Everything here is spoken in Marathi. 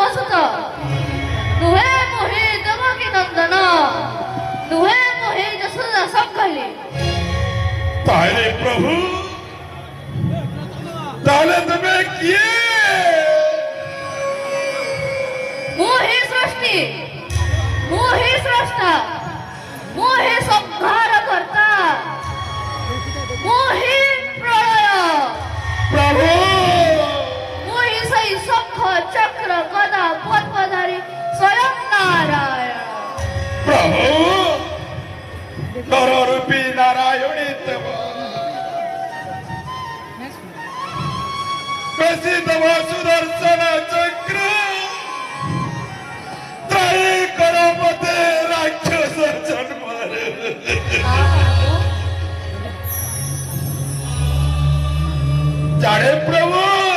वसुत नुहे मोहे देवकी नंदन नुहे मोहे जसोदा संकली तारे प्रभु ताले तुम्हें किए मोहे सृष्टि मोहे स्रष्टा मोहे संहार करता मोहे प्रलय प्रभु मोहे सही शंख चक्र गदा पद्मधारी स्वयं नारायण प्रभु नर रूपी नारायणी तव प्रसिद्ध सुदर्शन चक्र त्राई करो मते राक्षस जन्म जाणे प्रभु